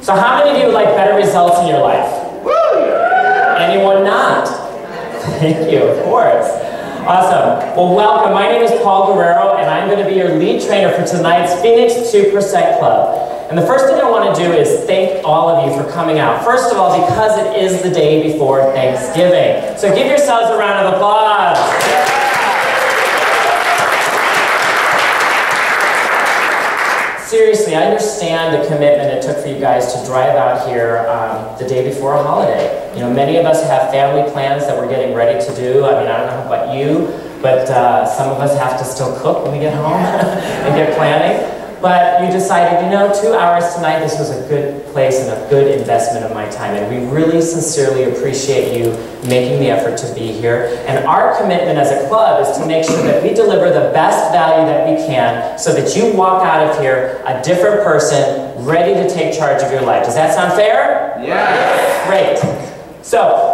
So how many of you would like better results in your life? Anyone not? Thank you, of course. Awesome. Well, welcome. My name is Paul Guerrero, and I'm going to be your lead trainer for tonight's Phoenix 2% Club. And the first thing I want to do is thank all of you for coming out. First of all, because it is the day before Thanksgiving. So give yourselves a round of applause. Seriously, I understand the commitment it took for you guys to drive out here the day before a holiday. You know, many of us have family plans that we're getting ready to do. I mean, I don't know about you, but some of us have to still cook when we get home and get planning. But you decided, you know, 2 hours tonight, this was a good place and a good investment of my time. And we really sincerely appreciate you making the effort to be here. And our commitment as a club is to make sure that we deliver the best value that we can so that you walk out of here a different person, ready to take charge of your life. Does that sound fair? Yes. Great. So,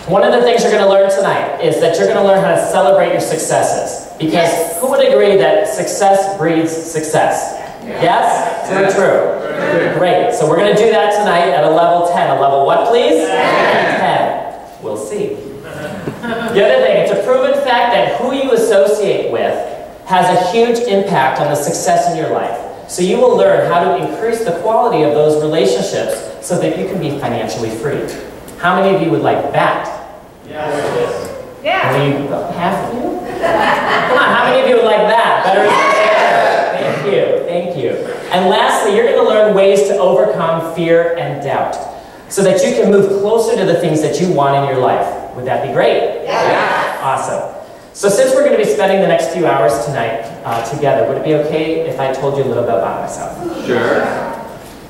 one of the things you're going to learn tonight is that you're going to learn how to celebrate your successes. Because who would agree that success breeds success? Yes? True, true. Great. So we're going to do that tonight at a level 10. A level what, please? 10. We'll see. The other thing, it's a proven fact that who you associate with has a huge impact on the success in your life. So you will learn how to increase the quality of those relationships so that you can be financially free. How many of you would like that? Yes. Yeah. Half of you? Come on, how many of you would like that? Better than Thank you, thank you. And lastly, you're going to learn ways to overcome fear and doubt so that you can move closer to the things that you want in your life. Would that be great? Yeah. Awesome. So since we're going to be spending the next few hours tonight together, would it be okay if I told you a little bit about myself? Sure.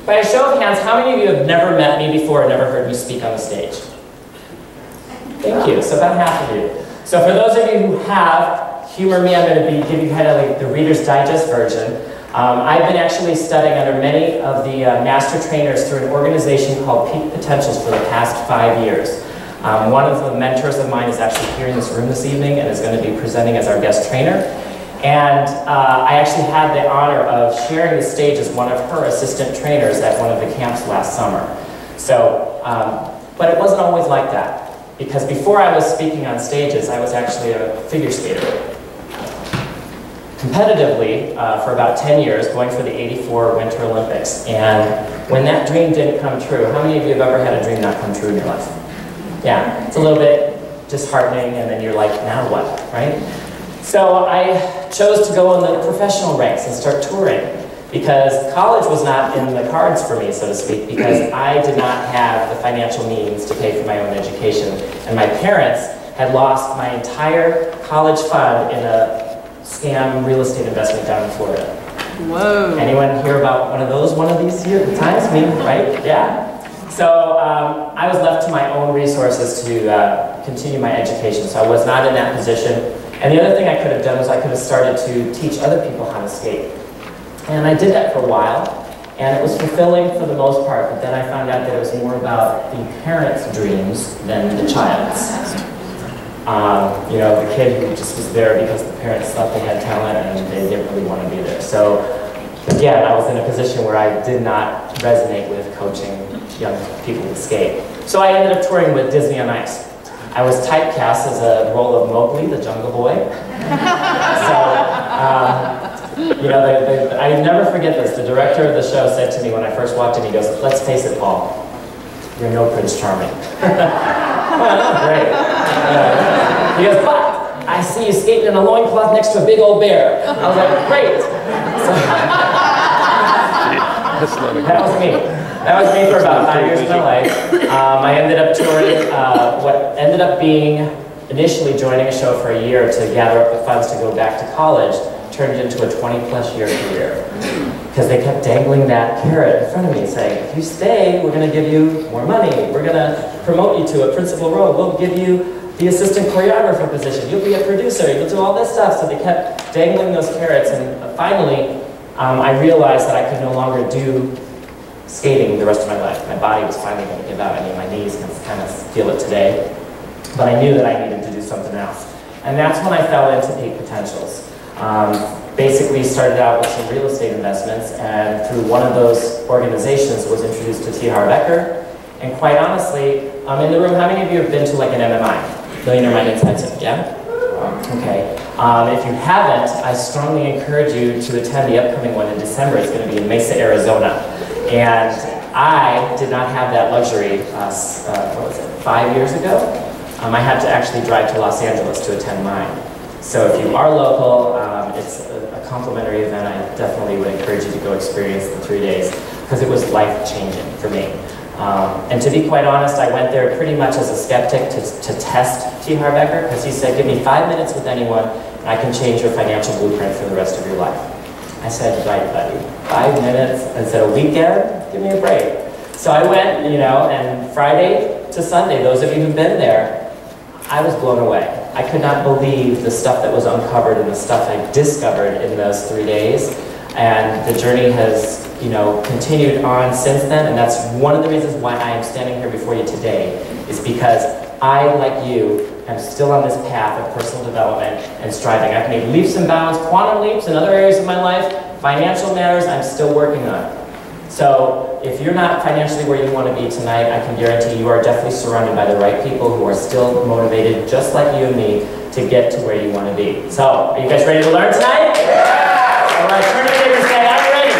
By a show of hands, how many of you have never met me before or never heard me speak on the stage? Thank you. So about half of you. So for those of you who have, humor me, I'm going to give you kind of like the Reader's Digest version. I've been actually studying under many of the master trainers through an organization called Peak Potentials for the past 5 years. One of the mentors of mine is actually here in this room this evening and is going to be presenting as our guest trainer. And I actually had the honor of sharing the stage as one of her assistant trainers at one of the camps last summer. So, but it wasn't always like that. Because before I was speaking on stages, I was actually a figure skater. Competitively, for about 10 years, going for the '84 Winter Olympics. And when that dream didn't come true, how many of you have ever had a dream not come true in your life? Yeah, it's a little bit disheartening, and then you're like, now what, right? So I chose to go in the professional ranks and start touring. Because college was not in the cards for me, so to speak, because I did not have the financial means to pay for my own education. And my parents had lost my entire college fund in a scam real estate investment down in Florida. Whoa. Anyone hear about one of these times? Me, right? Yeah. So I was left to my own resources to continue my education, so I was not in that position. And the other thing I could have done was I could have started to teach other people how to skate. And I did that for a while, and it was fulfilling for the most part, but then I found out that it was more about the parents' dreams than the child's. You know, the kid who just was there because the parents thought they had talent and they didn't really want to be there. So, again, I was in a position where I did not resonate with coaching young people to skate. So I ended up touring with Disney on Ice. I was typecast as a role of Mowgli, the Jungle Boy. You know, I never forget this. The director of the show said to me when I first walked in, he goes, "Let's face it, Paul, you're no Prince Charming." Well, great. He goes, "But I see you skating in a loincloth next to a big old bear." I was like, "Great." So, that was me. That was me for about 5 years of my life. I ended up touring what ended up being initially joining a show for a year to gather up the funds to go back to college. Turned into a 20-plus year career. Because they kept dangling that carrot in front of me saying, if you stay, we're going to give you more money. We're going to promote you to a principal role. We'll give you the assistant choreographer position. You'll be a producer. You'll do all this stuff. So they kept dangling those carrots. And finally, I realized that I could no longer do skating the rest of my life. My body was finally going to give out. I mean, my knees can kind of feel it today. But I knew that I needed to do something else. And that's when I fell into Peak Potentials. Basically started out with some real estate investments, and through one of those organizations was introduced to Harv Eker. And quite honestly, in the room, how many of you have been to like an MMI? Millionaire Mind Intensive, yeah? Okay. If you haven't, I strongly encourage you to attend the upcoming one in December. It's going to be in Mesa, Arizona. And I did not have that luxury, what was it, 5 years ago? I had to actually drive to Los Angeles to attend mine. So if you are local, it's a complimentary event. I definitely would encourage you to go experience the 3 days because it was life-changing for me. And to be quite honest, I went there pretty much as a skeptic to test Harv Eker, because he said, give me 5 minutes with anyone and I can change your financial blueprint for the rest of your life. I said, right, buddy, 5 minutes instead of a weekend, give me a break. So I went, you know, and Friday to Sunday, those of you who've been there, I was blown away. I could not believe the stuff that was uncovered and the stuff I discovered in those 3 days. And the journey has, you know, continued on since then, and that's one of the reasons why I am standing here before you today, is because I, like you, am still on this path of personal development and striving. I've made leaps and bounds, quantum leaps in other areas of my life. Financial matters I'm still working on. So if you're not financially where you want to be tonight, I can guarantee you are definitely surrounded by the right people who are still motivated, just like you and me, to get to where you want to be. So, are you guys ready to learn tonight? Yeah! All right, turn to your neighbor and say, I'm ready.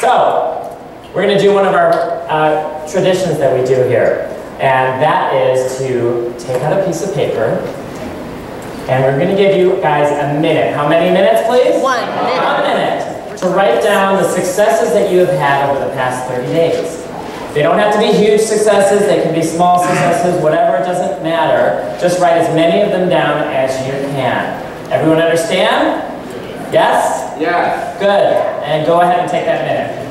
So, we're going to do one of our traditions that we do here. And that is to take out a piece of paper, and we're going to give you guys a minute. How many minutes, please? 1 minute. 1 minute. To write down the successes that you have had over the past 30 days. They don't have to be huge successes, they can be small successes, whatever, it doesn't matter. Just write as many of them down as you can. Everyone understand? Yes? Yes. Good. And go ahead and take that minute.